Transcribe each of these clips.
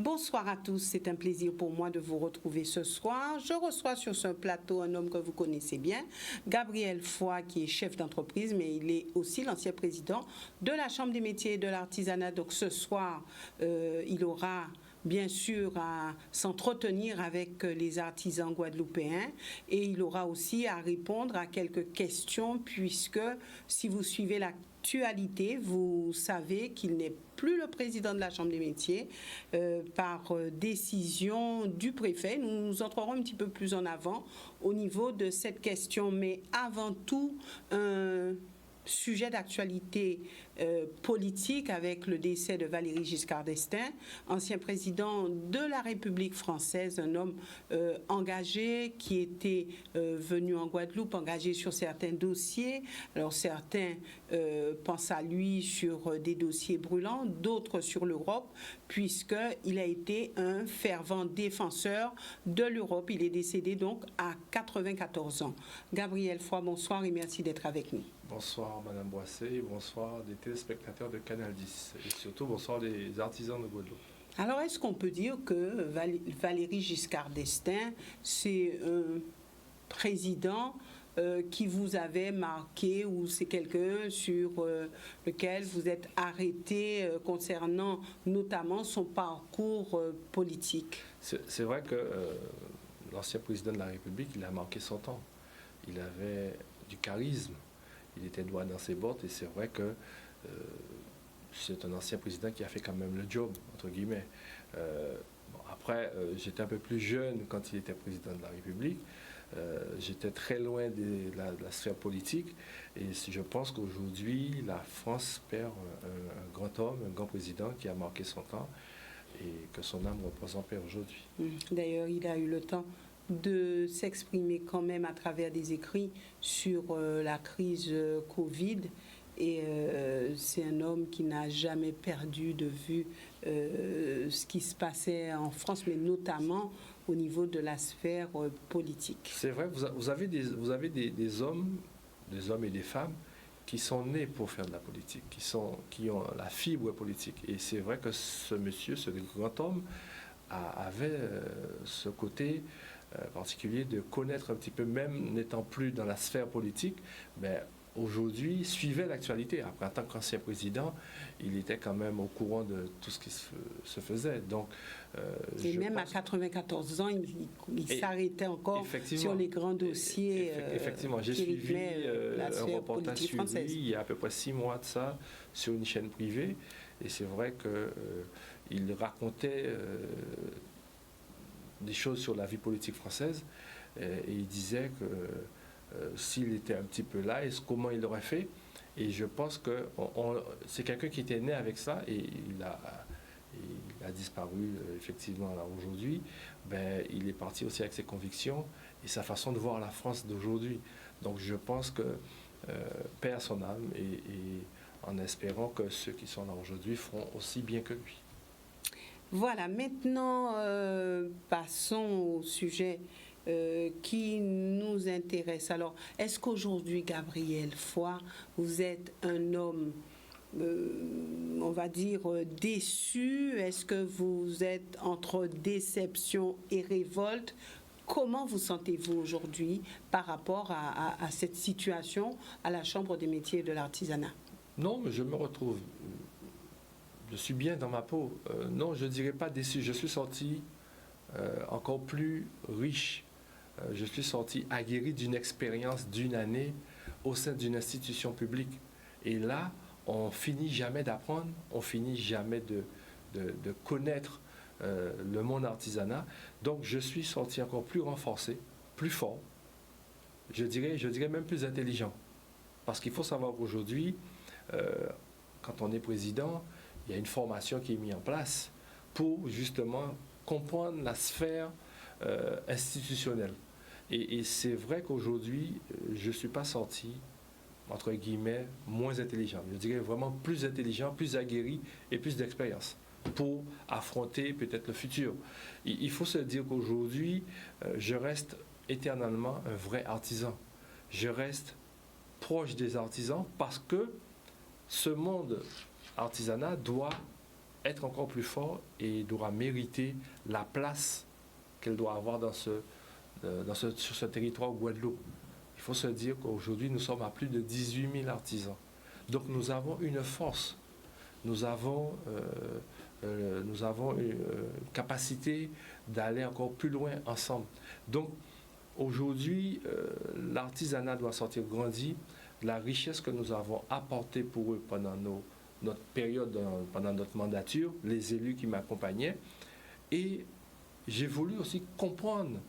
Bonsoir à tous, c'est un plaisir pour moi de vous retrouver ce soir. Je reçois sur ce plateau un homme que vous connaissez bien, Gabriel Foy, qui est chef d'entreprise, mais il est aussi l'ancien président de la Chambre des métiers et de l'artisanat. Donc ce soir, il aura bien sûr à s'entretenir avec les artisans guadeloupéens et il aura aussi à répondre à quelques questions puisque si vous suivez l'actualité, vous savez qu'il n'est plus le président de la Chambre des métiers par décision du préfet. Nous entrerons un petit peu plus en avant au niveau de cette question, mais avant tout, un sujet d'actualité politique avec le décès de Valéry Giscard d'Estaing, ancien président de la République française, un homme engagé qui était venu en Guadeloupe, engagé sur certains dossiers. Alors certains pensent à lui sur des dossiers brûlants, d'autres sur l'Europe, puisqu'il a été un fervent défenseur de l'Europe. Il est décédé donc à 94 ans. Gabriel Foy, bonsoir et merci d'être avec nous. Bonsoir Madame Boissé, bonsoir des téléspectateurs de Canal 10 et surtout bonsoir les artisans de Guadeloupe. Alors est-ce qu'on peut dire que Valéry Giscard d'Estaing, c'est un président qui vous avait marqué ou c'est quelqu'un sur lequel vous êtes arrêté concernant notamment son parcours politique? C'est vrai que l'ancien président de la République, il a marqué son temps. Il avait du charisme. Il était droit dans ses bottes et c'est vrai que c'est un ancien président qui a fait quand même le job, entre guillemets. Après, j'étais un peu plus jeune quand il était président de la République. J'étais très loin de la sphère politique et je pense qu'aujourd'hui, la France perd un grand homme, un grand président qui a marqué son temps et que son âme repose en paix aujourd'hui. D'ailleurs, il a eu le temps de s'exprimer quand même à travers des écrits sur la crise Covid et c'est un homme qui n'a jamais perdu de vue ce qui se passait en France, mais notamment au niveau de la sphère politique. C'est vrai, vous avez des hommes et des femmes qui sont nés pour faire de la politique, qui ont la fibre politique. Et c'est vrai que ce monsieur, ce grand homme, avait ce côté particulier de connaître un petit peu, même n'étant plus dans la sphère politique, mais aujourd'hui suivait l'actualité. Après, en tant qu'ancien président, il était quand même au courant de tout ce qui se faisait. Donc, et même à 94 ans, il s'arrêtait encore sur les grands dossiers. Effectivement, j'ai suivi un reportage sur lui il y a à peu près 6 mois de ça sur une chaîne privée. Et c'est vrai qu'il racontait des choses sur la vie politique française et il disait que s'il était un petit peu là, comment il aurait fait. Et je pense que c'est quelqu'un qui était né avec ça et il a disparu effectivement là aujourd'hui. Ben, il est parti aussi avec ses convictions et sa façon de voir la France d'aujourd'hui. Donc je pense que paix à son âme et en espérant que ceux qui sont là aujourd'hui feront aussi bien que lui. Voilà, maintenant passons au sujet qui nous intéresse. Alors, est-ce qu'aujourd'hui, Gabriel Foy, vous êtes un homme, on va dire, déçu? Est-ce que vous êtes entre déception et révolte? Comment vous sentez-vous aujourd'hui par rapport à cette situation à la Chambre des métiers et de l'artisanat? Non, mais je me retrouve. Je suis bien dans ma peau. Non, je ne dirais pas déçu. Je suis sorti encore plus riche. Je suis sorti aguerri d'une expérience d'une année au sein d'une institution publique. Et là, on finit jamais d'apprendre, on finit jamais de connaître le monde artisanat. Donc, je suis sorti encore plus renforcé, plus fort. Je dirais même plus intelligent. Parce qu'il faut savoir qu'aujourd'hui, quand on est président, il y a une formation qui est mise en place pour justement comprendre la sphère institutionnelle. Et c'est vrai qu'aujourd'hui, je ne suis pas sorti, entre guillemets, moins intelligent. Je dirais vraiment plus intelligent, plus aguerri et plus d'expérience pour affronter peut-être le futur. Il faut se dire qu'aujourd'hui, je reste éternellement un vrai artisan. Je reste proche des artisans parce que ce monde artisanat doit être encore plus fort et doit mériter la place qu'elle doit avoir sur ce territoire Guadeloupe. Il faut se dire qu'aujourd'hui, nous sommes à plus de 18 000 artisans. Donc nous avons une force, nous avons une capacité d'aller encore plus loin ensemble. Donc aujourd'hui, l'artisanat doit sortir grandi. La richesse que nous avons apportée pour eux pendant notre période, pendant notre mandature, les élus qui m'accompagnaient. Et j'ai voulu aussi comprendre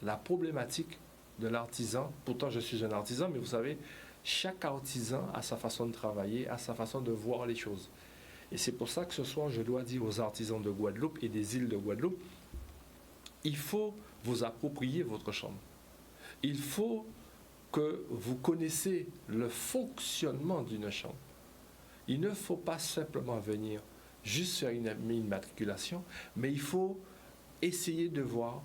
la problématique de l'artisan. Pourtant, je suis un artisan, mais vous savez, chaque artisan a sa façon de travailler, a sa façon de voir les choses. Et c'est pour ça que ce soir, je dois dire aux artisans de Guadeloupe et des îles de Guadeloupe, il faut vous approprier votre chambre. Il faut que vous connaissez le fonctionnement d'une chambre. Il ne faut pas simplement venir juste faire une immatriculation, mais il faut essayer de voir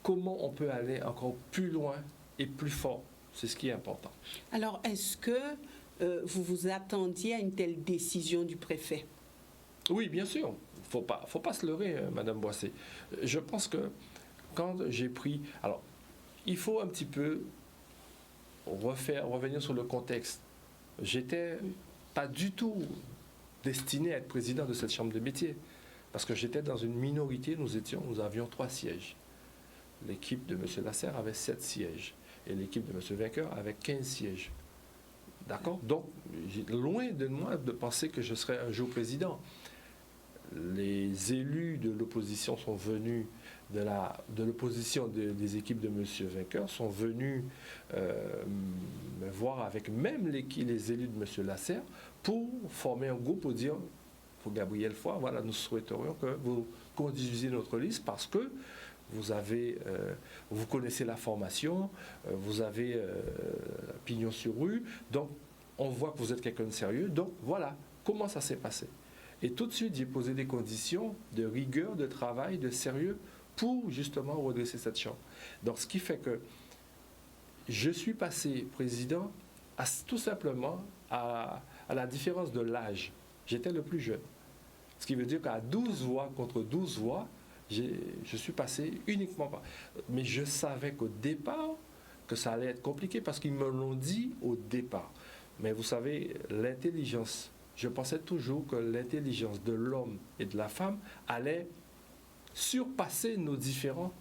comment on peut aller encore plus loin et plus fort. C'est ce qui est important. Alors, est-ce que vous vous attendiez à une telle décision du préfet? Oui, bien sûr. Faut pas se leurrer, Madame Boissé. Je pense que quand j'ai pris... Alors, il faut un petit peu revenir sur le contexte. J'étais pas du tout destiné à être président de cette chambre de métier, parce que j'étais dans une minorité, nous avions 3 sièges. L'équipe de M. Lasserre avait 7 sièges, et l'équipe de M. Vainqueur avait 15 sièges. D'accord? Donc, loin de moi de penser que je serais un jour président. Les élus de l'opposition sont venus, de l'opposition des équipes de M. Vainqueur, sont venus me voir avec même les élus de M. Lasserre pour former un groupe pour dire, pour Gabriel Foy, voilà, nous souhaiterions que vous conduisiez notre liste parce que vous connaissez la formation, vous avez pignon sur rue, donc on voit que vous êtes quelqu'un de sérieux, donc voilà comment ça s'est passé. Et tout de suite, j'ai posé des conditions de rigueur, de travail, de sérieux pour justement redresser cette chambre. Donc ce qui fait que je suis passé président tout simplement à la différence de l'âge. J'étais le plus jeune. Ce qui veut dire qu'à 12 voix contre 12 voix, je suis passé uniquement par... Mais je savais qu'au départ, que ça allait être compliqué parce qu'ils me l'ont dit au départ. Mais vous savez, l'intelligence, je pensais toujours que l'intelligence de l'homme et de la femme allait surpasser nos différends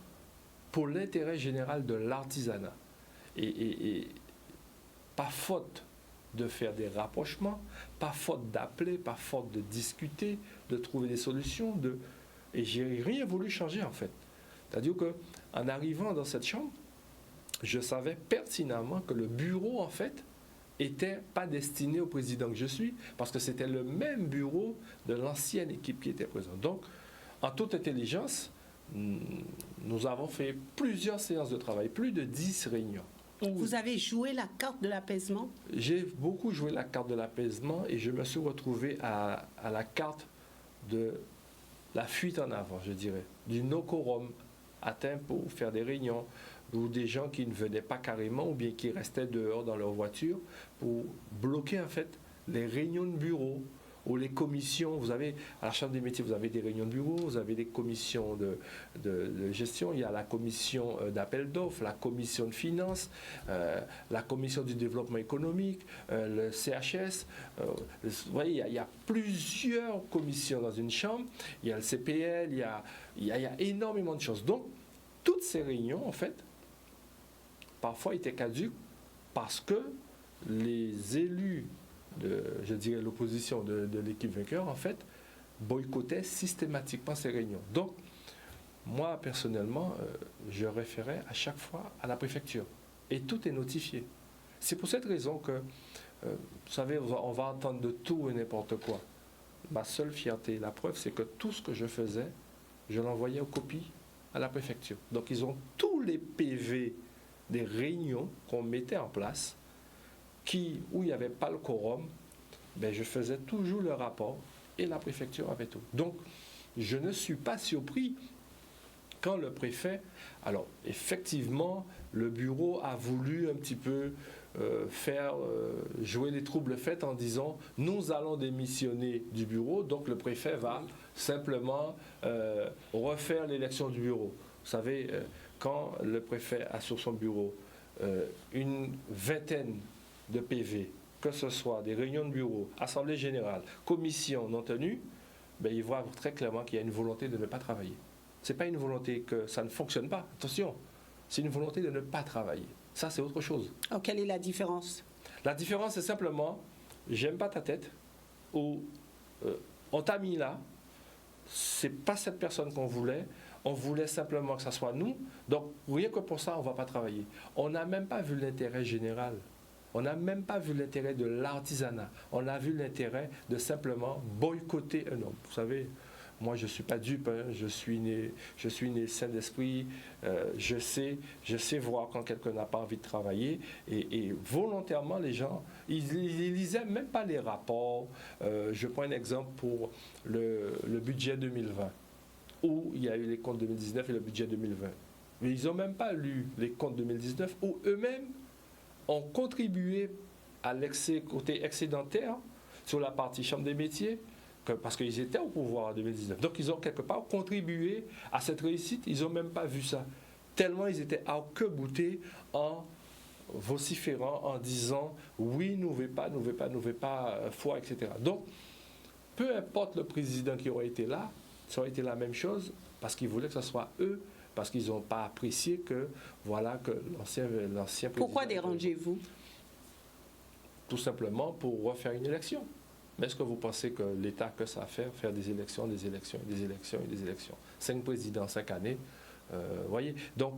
pour l'intérêt général de l'artisanat. Et pas faute de faire des rapprochements, pas faute d'appeler, pas faute de discuter, de trouver des solutions, et j'ai rien voulu changer en fait. C'est-à-dire qu'en arrivant dans cette chambre, je savais pertinemment que le bureau en fait était pas destiné au président que je suis, parce que c'était le même bureau de l'ancienne équipe qui était présente. Donc, en toute intelligence, nous avons fait plusieurs séances de travail, plus de 10 réunions. Vous avez joué la carte de l'apaisement? J'ai beaucoup joué la carte de l'apaisement et je me suis retrouvé à la carte de la fuite en avant, je dirais, du no-quorum atteint pour faire des réunions, ou des gens qui ne venaient pas carrément ou bien qui restaient dehors dans leur voiture pour bloquer en fait les réunions de bureau ou les commissions. Vous avez, à la Chambre des métiers, vous avez des réunions de bureau, vous avez des commissions de gestion, il y a la commission d'appel d'offres, la commission de finances, la commission du développement économique, le CHS. Vous voyez, il y a plusieurs commissions dans une chambre, il y a le CPL, il y a énormément de choses. Donc, toutes ces réunions, en fait, parfois étaient caduques parce que les élus je dirais l'opposition de l'équipe Vainqueur, en fait, boycottaient systématiquement ces réunions. Donc, moi, personnellement, je référais à chaque fois à la préfecture. Et tout est notifié. C'est pour cette raison que, vous savez, on va entendre de tout et n'importe quoi. Ma seule fierté, la preuve, c'est que tout ce que je faisais, je l'envoyais aux copies à la préfecture. Donc, ils ont tous les PV des réunions qu'on mettait en place, où il n'y avait pas le quorum, ben je faisais toujours le rapport et la préfecture avait tout. Donc, je ne suis pas surpris Quand le préfet, alors effectivement, le bureau a voulu un petit peu faire jouer les troubles faits en disant nous allons démissionner du bureau, donc le préfet va simplement refaire l'élection du bureau. Vous savez, quand le préfet a sur son bureau une vingtaine de PV, que ce soit des réunions de bureau, assemblée générale, commission non tenue, ben, il voit très clairement qu'il y a une volonté de ne pas travailler. Ce n'est pas une volonté que ça ne fonctionne pas, attention, c'est une volonté de ne pas travailler. Ça, c'est autre chose. Alors, quelle est la différence? La différence, c'est simplement, j'aime pas ta tête, ou on t'a mis là, c'est pas cette personne qu'on voulait, on voulait simplement que ça soit nous, donc rien que pour ça, on ne va pas travailler. On n'a même pas vu l'intérêt général. On n'a même pas vu l'intérêt de l'artisanat. On a vu l'intérêt de simplement boycotter un homme. Vous savez, moi, je ne suis pas dupe, hein. Je suis né sain d'esprit, je sais voir quand quelqu'un n'a pas envie de travailler. Et volontairement, les gens, ils lisaient même pas les rapports. Je prends un exemple pour le budget 2020, où il y a eu les comptes 2019 et le budget 2020. Mais ils n'ont même pas lu les comptes 2019, où eux-mêmes ont contribué à côté excédentaire sur la partie Chambre des métiers, parce qu'ils étaient au pouvoir en 2019. Donc ils ont quelque part contribué à cette réussite, ils n'ont même pas vu ça. Tellement ils étaient arc-boutés en vociférant, en disant oui, nous ne veut pas foi, etc. Donc, peu importe le président qui aurait été là, ça aurait été la même chose, parce qu'ils voulaient que ce soit eux, parce qu'ils n'ont pas apprécié que, voilà, que l'ancien président... Pourquoi dérangez-vous? Tout simplement pour refaire une élection. Mais est-ce que vous pensez que l'État a que ça à faire des élections, des élections, des élections et des élections? 5 présidents, 5 années, voyez. Donc,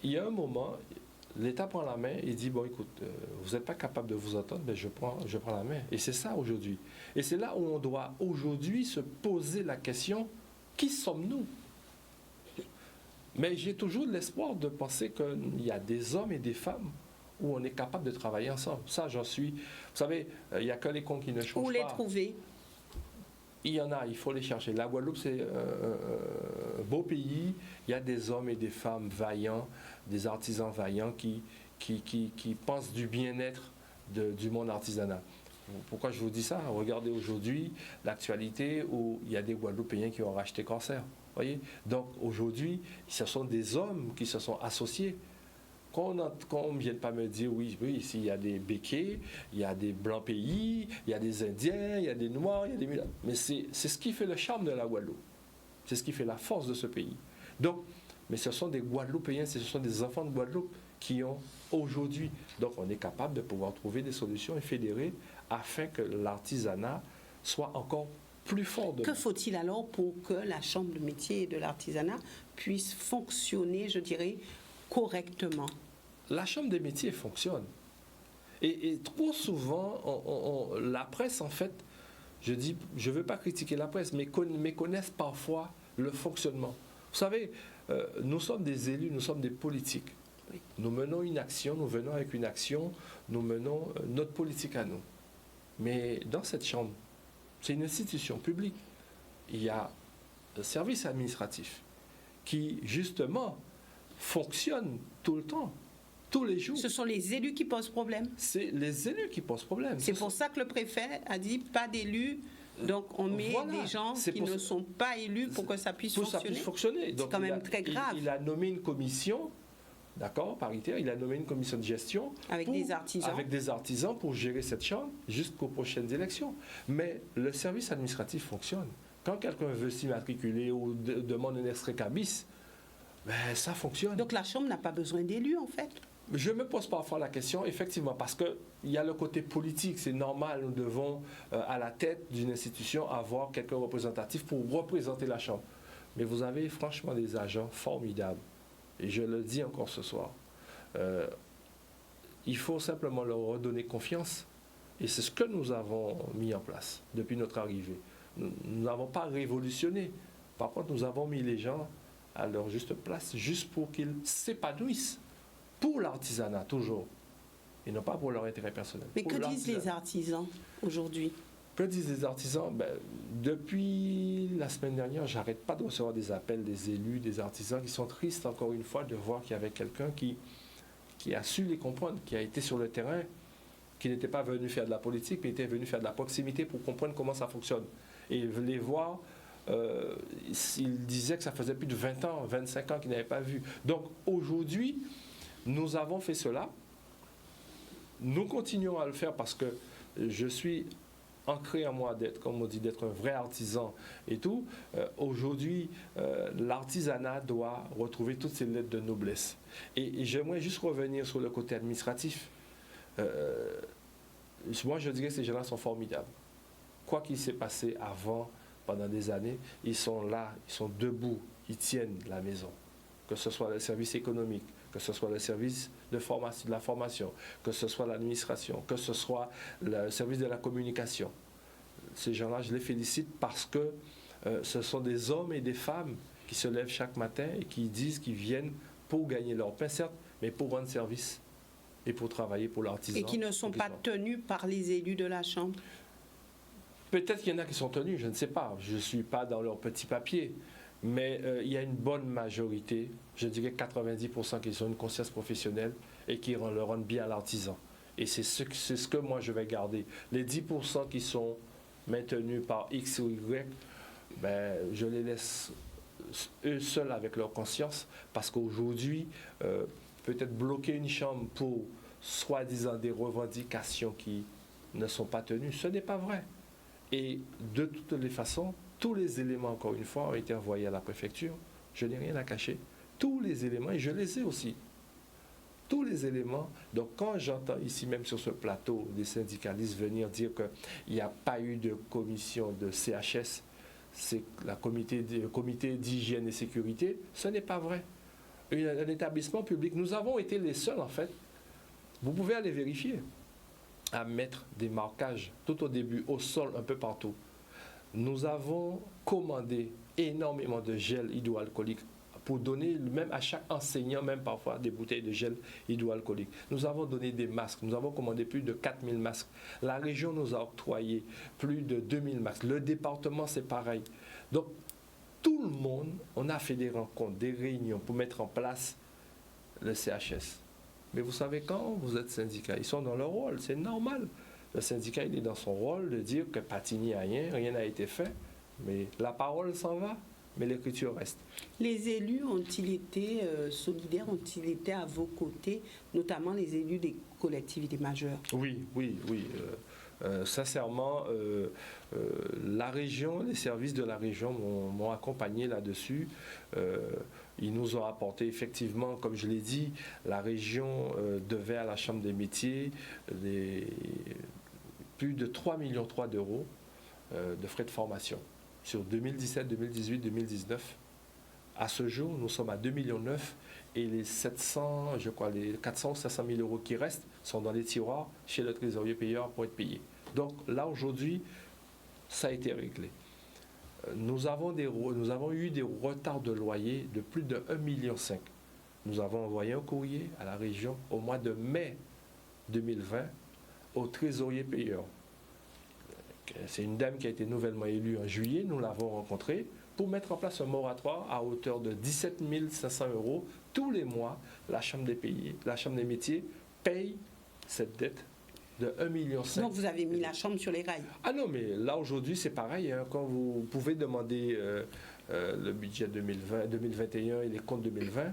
il y a un moment, l'État prend la main et dit, bon, écoute, vous n'êtes pas capable de vous entendre, mais je prends la main. Et c'est ça aujourd'hui. Et c'est là où on doit aujourd'hui se poser la question, qui sommes-nous? Mais j'ai toujours l'espoir de penser qu'il y a des hommes et des femmes où on est capable de travailler ensemble. Ça, j'en suis... Vous savez, il n'y a que les cons qui ne changent pas. Où les trouver? Il y en a, il faut les chercher. La Guadeloupe, c'est un beau pays. Il y a des hommes et des femmes vaillants, des artisans vaillants qui pensent du bien-être du monde artisanal. Pourquoi je vous dis ça? Regardez aujourd'hui l'actualité où il y a des Guadeloupéens qui ont racheté Cancer. Voyez? Donc aujourd'hui, ce sont des hommes qui se sont associés. Qu'on ne vienne pas me dire, oui, ici il y a des béquets, il y a des blancs pays, il y a des Indiens, il y a des Noirs, il y a des Mulâtres. Mais c'est ce qui fait le charme de la Guadeloupe. C'est ce qui fait la force de ce pays. Donc, mais ce sont des Guadeloupéens, ce sont des enfants de Guadeloupe qui ont aujourd'hui. Donc on est capable de pouvoir trouver des solutions et fédérer afin que l'artisanat soit encore plus fort. Que faut-il alors pour que la Chambre de métier et de l'artisanat puisse fonctionner, je dirais, correctement? La Chambre des métiers fonctionne. Et trop souvent, la presse, en fait, je ne veux pas critiquer la presse, mais méconnaissent parfois le fonctionnement. Vous savez, nous sommes des élus, nous sommes des politiques. Oui. Nous menons une action, nous venons avec une action, nous menons notre politique à nous. Mais dans cette Chambre, c'est une institution publique. Il y a un service administratif qui, justement, fonctionne tout le temps, tous les jours. Ce sont les élus qui posent problème. C'est les élus qui posent problème. C'est pour ça que le préfet a dit pas d'élus, donc on met des gens qui ne sont pas élus pour que ça puisse fonctionner. C'est quand même très grave. Il a nommé une commission, d'accord, paritaire, il a nommé une commission de gestion avec des artisans pour gérer cette chambre jusqu'aux prochaines élections. Mais le service administratif fonctionne. Quand quelqu'un veut s'immatriculer ou demande un extrait cabis, ben, ça fonctionne. Donc la Chambre n'a pas besoin d'élus, en fait? Je me pose parfois la question, effectivement, parce qu'il y a le côté politique. C'est normal, nous devons, à la tête d'une institution, avoir quelqu'un représentatif pour représenter la Chambre. Mais vous avez franchement des agents formidables. Et je le dis encore ce soir. Il faut simplement leur redonner confiance. Et c'est ce que nous avons mis en place depuis notre arrivée. Nous n'avons pas révolutionné. Par contre, nous avons mis les gens à leur juste place, juste pour qu'ils s'épanouissent pour l'artisanat, toujours, et non pas pour leur intérêt personnel. Mais que disent les artisans aujourd'hui? Que disent les artisans? Ben, depuis dit la semaine dernière, j'arrête pas de recevoir des appels des élus, des artisans qui sont tristes encore une fois de voir qu'il y avait quelqu'un qui a su les comprendre, qui a été sur le terrain, qui n'était pas venu faire de la politique, mais était venu faire de la proximité pour comprendre comment ça fonctionne. Et les voir, il disait que ça faisait plus de 20 ans, 25 ans qu'il n'avait pas vu. Donc aujourd'hui, nous avons fait cela. Nous continuons à le faire parce que je suis ancré en moi d'être, comme on dit, d'être un vrai artisan et tout. Aujourd'hui, l'artisanat doit retrouver toutes ses lettres de noblesse. Et j'aimerais juste revenir sur le côté administratif. Moi, je dirais que ces gens-là sont formidables. Quoi qu'il s'est passé avant, pendant des années, ils sont là, ils sont debout, ils tiennent la maison. Que ce soit le service économique, que ce soit le service de la formation, que ce soit l'administration, que ce soit le service de la communication. Ces gens-là, je les félicite parce que ce sont des hommes et des femmes qui se lèvent chaque matin et qui disent qu'ils viennent pour gagner leur pain, certes, mais pour rendre service et pour travailler pour l'artisan. Et qui ne sont pas tenus par les élus de la Chambre. Peut-être qu'il y en a qui sont tenus, je ne sais pas. Je ne suis pas dans leur petit papier. Mais il y a une bonne majorité, je dirais 90% qui ont une conscience professionnelle et qui le rendent bien à l'artisan. Et c'est ce que moi je vais garder. Les 10% qui sont maintenus par X ou Y, ben, je les laisse eux seuls avec leur conscience parce qu'aujourd'hui, peut-être bloquer une chambre pour soi-disant des revendications qui ne sont pas tenues, ce n'est pas vrai. Et de toutes les façons, tous les éléments, encore une fois, ont été envoyés à la préfecture. Je n'ai rien à cacher. Tous les éléments, et je les ai aussi. Tous les éléments. Donc, quand j'entends ici, même sur ce plateau, des syndicalistes venir dire qu'il n'y a pas eu de commission de CHS, c'est le comité d'hygiène et sécurité, ce n'est pas vrai. Un établissement public, nous avons été les seuls, en fait, vous pouvez aller vérifier, à mettre des marquages tout au début, au sol, un peu partout. Nous avons commandé énormément de gel hydroalcoolique pour donner même à chaque enseignant, même parfois, des bouteilles de gel hydroalcoolique. Nous avons donné des masques. Nous avons commandé plus de 4000 masques. La région nous a octroyé plus de 2000 masques. Le département, c'est pareil. Donc, tout le monde, on a fait des rencontres, des réunions pour mettre en place le CHS. Mais vous savez, quand vous êtes syndicat, ils sont dans leur rôle, c'est normal. Le syndicat, il est dans son rôle de dire que Patigny a rien n'a été fait, mais la parole s'en va, mais l'écriture reste. Les élus ont-ils été solidaires, ont-ils été à vos côtés, notamment les élus des collectivités majeures? Oui. Sincèrement, la région, les services de la région m'ont accompagné là-dessus. Ils nous ont apporté effectivement, comme je l'ai dit, la région devait à la Chambre des métiers plus de 3,3 millions d'euros de frais de formation sur 2017, 2018, 2019. À ce jour, nous sommes à 2,9 millions et les 700, je crois, les 400 ou 500 000 euros qui restent sont dans les tiroirs chez le trésorier payeur pour être payés. Donc là, aujourd'hui, ça a été réglé. Nous avons eu des retards de loyer de plus de 1,5 million. Nous avons envoyé un courrier à la région au mois de mai 2020 au trésorier payeur. C'est une dame qui a été nouvellement élue en juillet, nous l'avons rencontrée pour mettre en place un moratoire à hauteur de 17 500 euros. Tous les mois, la Chambre des métiers paye cette dette de 1,5 million. Donc vous avez mis la Chambre sur les rails. Ah non, mais là aujourd'hui c'est pareil. Hein, quand vous pouvez demander le budget 2021 et les comptes 2020,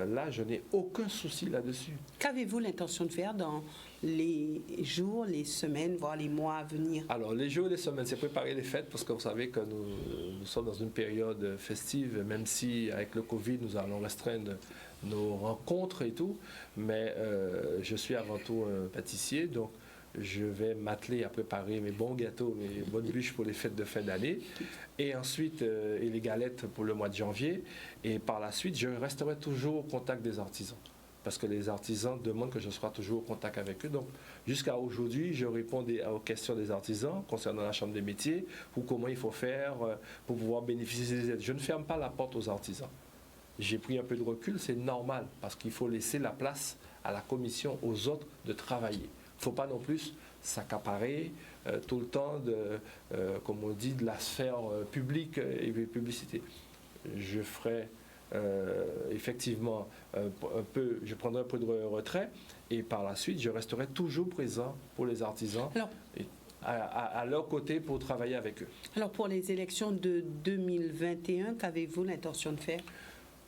là je n'ai aucun souci là-dessus. Qu'avez-vous l'intention de faire dans les jours, les semaines, voire les mois à venir? Alors les jours et les semaines, c'est préparer les fêtes parce que vous savez que nous sommes dans une période festive, même si avec le Covid nous allons restreindre nos rencontres et tout, mais je suis avant tout un pâtissier, donc je vais m'atteler à préparer mes bons gâteaux, mes bonnes bûches pour les fêtes de fin d'année, et ensuite et les galettes pour le mois de janvier, et par la suite je resterai toujours au contact des artisans, parce que les artisans demandent que je sois toujours au contact avec eux. Donc jusqu'à aujourd'hui, je réponds aux questions des artisans concernant la Chambre des métiers, ou comment il faut faire pour pouvoir bénéficier des aides. Je ne ferme pas la porte aux artisans. J'ai pris un peu de recul, c'est normal, parce qu'il faut laisser la place à la commission, aux autres, de travailler. Il ne faut pas non plus s'accaparer tout le temps comme on dit, de la sphère publique et de publicité. Je ferai effectivement je prendrai un peu de retrait et par la suite, je resterai toujours présent pour les artisans. Alors, à leur côté pour travailler avec eux. Alors pour les élections de 2021, qu'avez-vous l'intention de faire?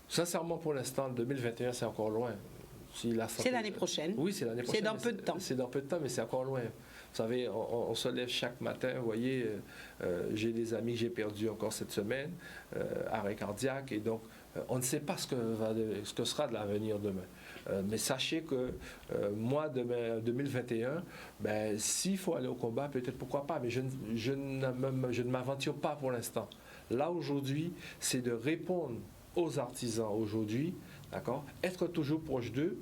Sincèrement, pour l'instant, 2021, c'est encore loin. C'est l'année prochaine. Oui, c'est l'année prochaine. C'est dans peu de temps. C'est dans peu de temps, mais c'est encore loin. Vous savez, on se lève chaque matin. Vous voyez, j'ai des amis que j'ai perdus encore cette semaine, arrêt cardiaque, et donc on ne sait pas ce que sera de l'avenir demain. Mais sachez que moi, demain, 2021, ben, s'il faut aller au combat, peut-être pourquoi pas, mais je ne m'aventure pas pour l'instant. Là, aujourd'hui, c'est de répondre aux artisans aujourd'hui, d'accord, être toujours proche d'eux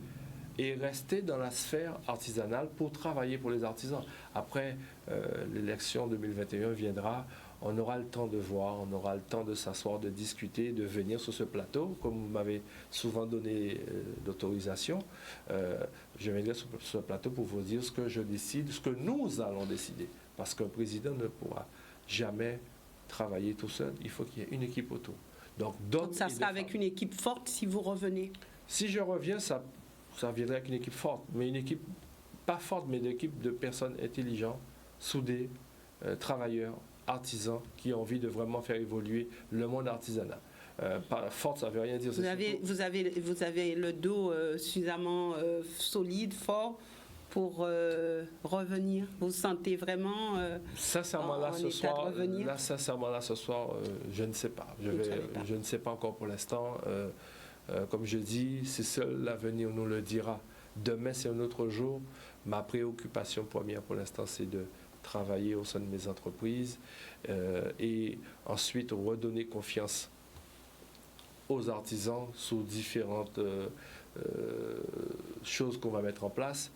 et rester dans la sphère artisanale pour travailler pour les artisans. Après, l'élection 2021 viendra, on aura le temps de voir, on aura le temps de s'asseoir, de discuter, de venir sur ce plateau, comme vous m'avez souvent donné l'autorisation. Je viendrai sur ce plateau pour vous dire ce que je décide, ce que nous allons décider. Parce qu'un président ne pourra jamais travailler tout seul, il faut qu'il y ait une équipe autour. Donc ça sera avec une équipe forte si vous revenez? Si je reviens, ça viendrait avec une équipe forte, mais une équipe pas forte, mais une équipe de personnes intelligentes, soudées, travailleurs, artisans, qui ont envie de vraiment faire évoluer le monde artisanal. Forte, ça ne veut rien dire. Vous avez le dos suffisamment solide, fort pour revenir? Vous sentez vraiment sincèrement, en état de revenir? Sincèrement, là, ce soir, je ne sais pas. Je ne sais pas encore pour l'instant. Comme je dis, c'est seul l'avenir nous le dira. Demain, c'est un autre jour. Ma préoccupation première pour l'instant, c'est de travailler au sein de mes entreprises et ensuite redonner confiance aux artisans sur différentes choses qu'on va mettre en place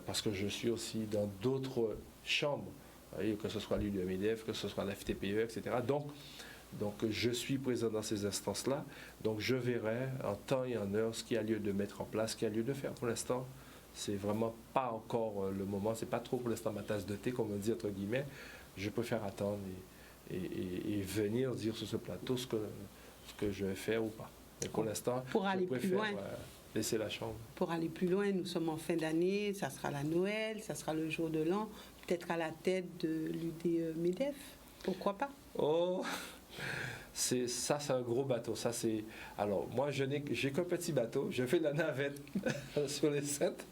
parce que je suis aussi dans d'autres chambres, que ce soit l'UDMEDEF, que ce soit la FTPE, etc. Donc je suis présent dans ces instances-là, donc je verrai en temps et en heure ce qu'il y a lieu de mettre en place, ce qu'il y a lieu de faire. Pour l'instant, c'est vraiment pas encore le moment, c'est pas trop pour l'instant ma tasse de thé, comme on dit entre guillemets. Je préfère attendre et venir dire sur ce plateau ce que je vais faire ou pas. Mais pour l'instant, je préfère laisser la chambre. Pour aller plus loin, nous sommes en fin d'année, ça sera la Noël, ça sera le jour de l'an, peut-être à la tête de l'UDMEDEF, pourquoi pas? Oh, c'est un gros bateau. Alors, moi, j'ai qu'un petit bateau, je fais de la navette sur les 7,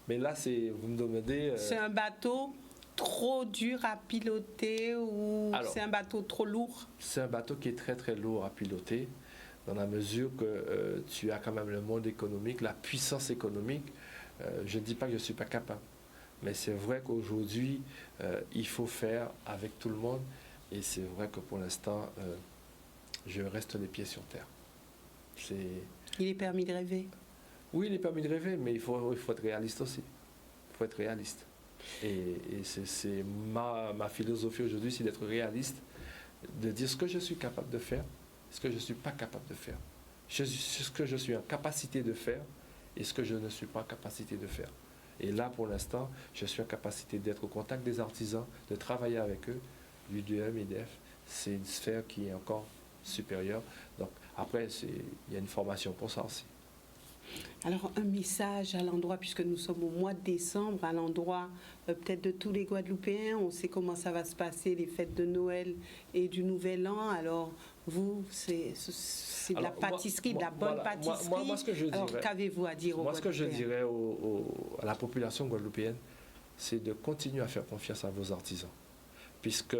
mais là, vous me demandez... C'est un bateau trop dur à piloter ou c'est un bateau trop lourd? C'est un bateau qui est très, très lourd à piloter, dans la mesure que tu as quand même le monde économique, la puissance économique. Je ne dis pas que je ne suis pas capable, mais c'est vrai qu'aujourd'hui, il faut faire avec tout le monde. Et c'est vrai que pour l'instant, je reste les pieds sur terre. Il est permis de rêver? Oui, il est permis de rêver, mais il faut être réaliste aussi. Il faut être réaliste. Et c'est ma philosophie aujourd'hui, c'est d'être réaliste, de dire ce que je suis capable de faire, ce que je ne suis pas capable de faire. Ce que je suis en capacité de faire et ce que je ne suis pas en capacité de faire. Et là, pour l'instant, je suis en capacité d'être au contact des artisans, de travailler avec eux. L'UDMEDEF, c'est une sphère qui est encore supérieure. Donc après, il y a une formation pour ça aussi. Alors un message à l'endroit, puisque nous sommes au mois de décembre, à l'endroit peut-être de tous les Guadeloupéens, on sait comment ça va se passer, les fêtes de Noël et du Nouvel An. Alors vous, c'est de la pâtisserie, de la bonne pâtisserie. Moi, ce que je dirais, alors qu'avez-vous à dire aux Guadeloupéens? Moi, ce que je dirais à la population guadeloupéenne, c'est de continuer à faire confiance à vos artisans. Puisque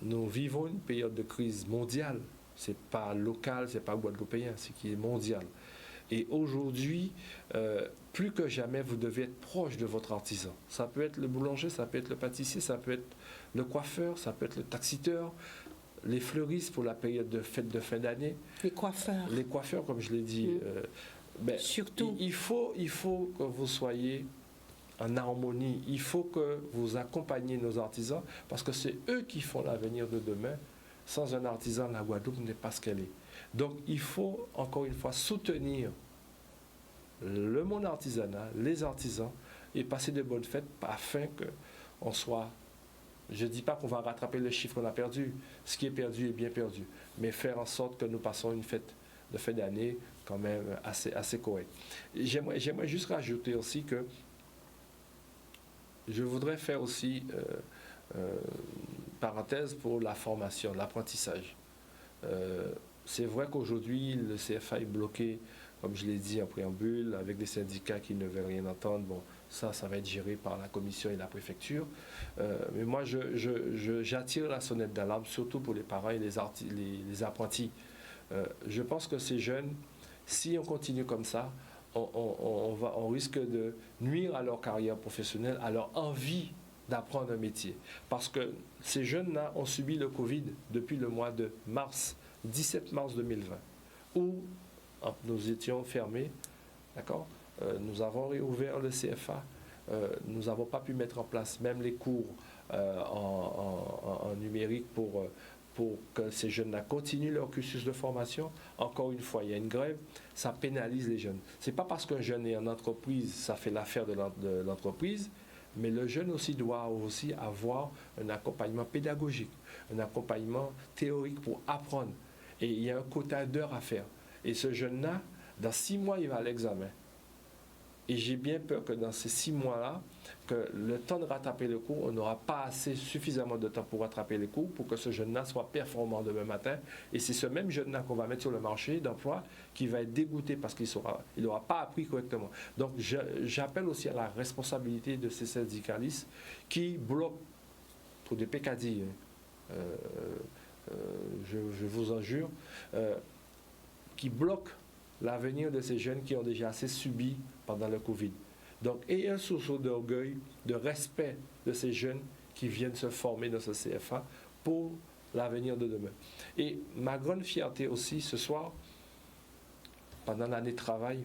nous vivons une période de crise mondiale. Ce n'est pas local, ce n'est pas guadeloupéen, c'est qui est mondial. Et aujourd'hui, plus que jamais, vous devez être proche de votre artisan. Ça peut être le boulanger, ça peut être le pâtissier, ça peut être le coiffeur, ça peut être le taxiteur, les fleuristes pour la période de fête de fin d'année. Les coiffeurs. Les coiffeurs, comme je l'ai dit. Surtout. Il faut que vous soyez en harmonie. Il faut que vous accompagniez nos artisans parce que c'est eux qui font l'avenir de demain. Sans un artisan, la Guadeloupe n'est pas ce qu'elle est. Donc il faut encore une fois soutenir le monde artisanal, les artisans et passer de bonnes fêtes afin que on soit... Je ne dis pas qu'on va rattraper le chiffre qu'on a perdu. Ce qui est perdu est bien perdu. Mais faire en sorte que nous passons une fête de fin d'année quand même assez correcte. J'aimerais juste rajouter aussi que je voudrais faire aussi parenthèse pour la formation, l'apprentissage. C'est vrai qu'aujourd'hui, le CFA est bloqué, comme je l'ai dit en préambule, avec des syndicats qui ne veulent rien entendre. Bon, ça va être géré par la commission et la préfecture. Mais moi, j'attire la sonnette d'alarme, surtout pour les parents et les apprentis. Je pense que ces jeunes, si on continue comme ça, on risque de nuire à leur carrière professionnelle, à leur envie d'apprendre un métier. Parce que ces jeunes-là ont subi le Covid depuis le mois de mars, 17 mars 2020, où nous étions fermés, d'accord ? Nous avons réouvert le CFA, nous n'avons pas pu mettre en place même les cours en numérique pour que ces jeunes-là continuent leur cursus de formation. Encore une fois, il y a une grève, ça pénalise les jeunes. Ce n'est pas parce qu'un jeune est en entreprise, ça fait l'affaire de l'entreprise, mais le jeune aussi doit aussi avoir un accompagnement pédagogique, un accompagnement théorique pour apprendre. Et il y a un quota d'heures à faire. Et ce jeune-là, dans 6 mois, il va à l'examen. Et j'ai bien peur que dans ces 6 mois-là, que le temps de rattraper le cours, on n'aura pas suffisamment de temps pour rattraper les cours pour que ce jeune-là soit performant demain matin. Et c'est ce même jeune-là qu'on va mettre sur le marché d'emploi qui va être dégoûté parce qu'il n'aura pas appris correctement. Donc j'appelle aussi à la responsabilité de ces syndicalistes qui bloquent, pour des pécadilles, je vous en jure, qui bloquent l'avenir de ces jeunes qui ont déjà assez subi pendant le Covid. Donc, ayez un sursaut d'orgueil, de respect de ces jeunes qui viennent se former dans ce CFA pour l'avenir de demain. Et ma grande fierté aussi, ce soir, pendant l'année de travail,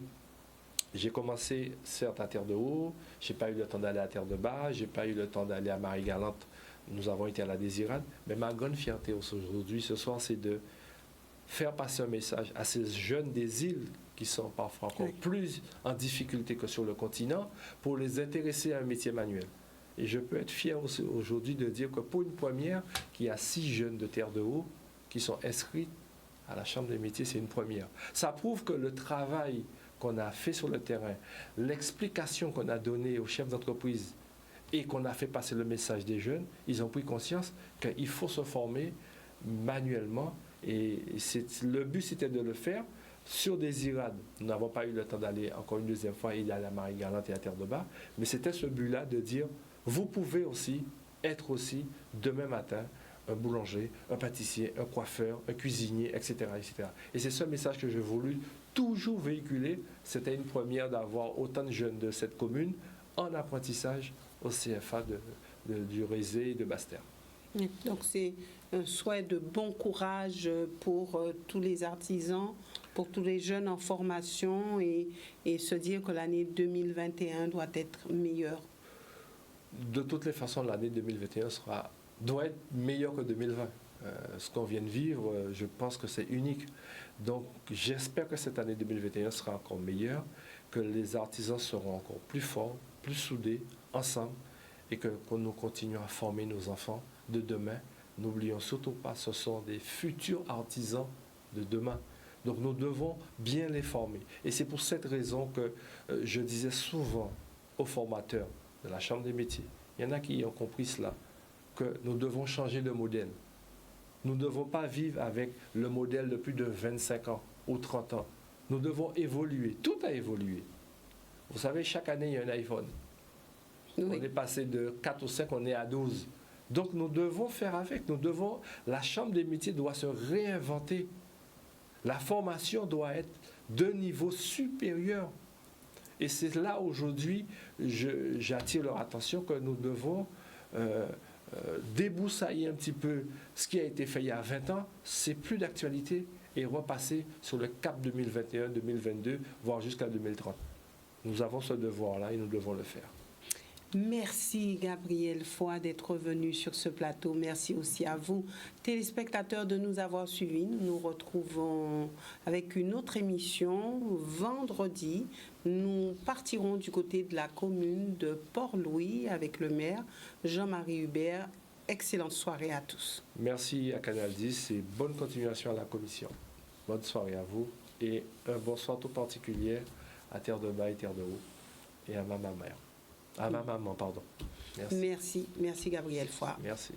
j'ai commencé, certes, à Terre-de-Haut, je n'ai pas eu le temps d'aller à Terre-de-Bas, je n'ai pas eu le temps d'aller à Marie-Galante, nous avons été à la Désirade, mais ma grande fierté aujourd'hui, ce soir, c'est de faire passer un message à ces jeunes des îles qui sont parfois encore plus en difficulté que sur le continent pour les intéresser à un métier manuel. Et je peux être fier aussi aujourd'hui de dire que pour une première, qu'il y a 6 jeunes de Terre-de-Haut qui sont inscrits à la Chambre des métiers, c'est une première. Ça prouve que le travail qu'on a fait sur le terrain, l'explication qu'on a donnée aux chefs d'entreprise et qu'on a fait passer le message des jeunes, ils ont pris conscience qu'il faut se former manuellement. Et le but, c'était de le faire sur des irades. Nous n'avons pas eu le temps d'aller encore une deuxième fois et d'aller à Marie-Galante et à Terre-de-Bas, mais c'était ce but-là de dire, vous pouvez aussi être aussi, demain matin, un boulanger, un pâtissier, un coiffeur, un cuisinier, etc. etc. Et c'est ce message que j'ai voulu toujours véhiculer. C'était une première d'avoir autant de jeunes de cette commune en apprentissage au CFA du Rézé et de Basse-Terre. Donc c'est un souhait de bon courage pour tous les artisans, pour tous les jeunes en formation et se dire que l'année 2021 doit être meilleure. De toutes les façons, l'année 2021 doit être meilleure que 2020. Ce qu'on vient de vivre, je pense que c'est unique. Donc j'espère que cette année 2021 sera encore meilleure, que les artisans seront encore plus forts, plus soudés, ensemble, et que nous continuons à former nos enfants de demain. N'oublions surtout pas, ce sont des futurs artisans de demain. Donc nous devons bien les former. Et c'est pour cette raison que je disais souvent aux formateurs de la Chambre des métiers, il y en a qui ont compris cela, que nous devons changer de modèle. Nous ne devons pas vivre avec le modèle de plus de 25 ans ou 30 ans. Nous devons évoluer. Tout a évolué. Vous savez, chaque année, il y a un iPhone. Oui. On est passé de 4 ou 5, on est à 12. Donc nous devons faire avec. La Chambre des métiers doit se réinventer. La formation doit être de niveau supérieur. Et c'est là aujourd'hui, j'attire leur attention que nous devons débroussailler un petit peu ce qui a été fait il y a 20 ans, c'est plus d'actualité, et repasser sur le cap 2021, 2022, voire jusqu'à 2030. Nous avons ce devoir-là et nous devons le faire. Merci Gabriel Foy d'être venu sur ce plateau. Merci aussi à vous, téléspectateurs, de nous avoir suivis. Nous nous retrouvons avec une autre émission vendredi. Nous partirons du côté de la commune de Port-Louis avec le maire Jean-Marie Hubert. Excellente soirée à tous. Merci à Canal 10 et bonne continuation à la commission. Bonne soirée à vous et un bonsoir tout particulier à Terre de Bas et Terre de Haut et à ma mère. À ma maman, pardon. Merci Gabriel Foy. Merci.